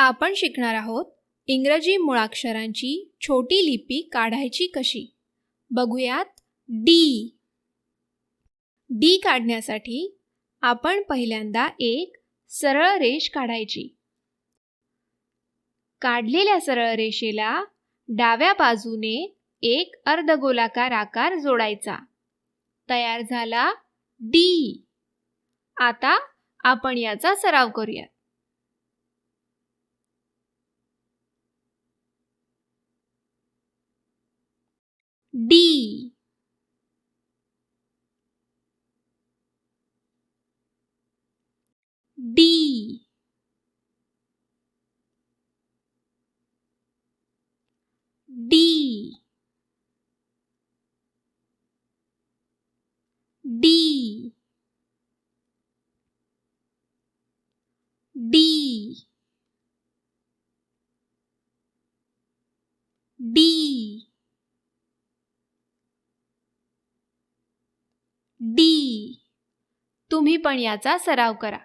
आपण शिकणार आहोत इंग्रजी मुळाक्षरांची छोटी लिपी काढायची कशी. बघूयात. डी. डी काढण्यासाठी आपण पहिल्यांदा एक सरळ रेष काढायची. काढलेल्या सरळ रेषेला डाव्या बाजूने एक अर्धगोलाकार आकार जोडायचा. तयार झाला डी. आता आपण याचा सराव करूया. D. D. D. D. D. D. D. तुम्ही पण याचा सराव करा.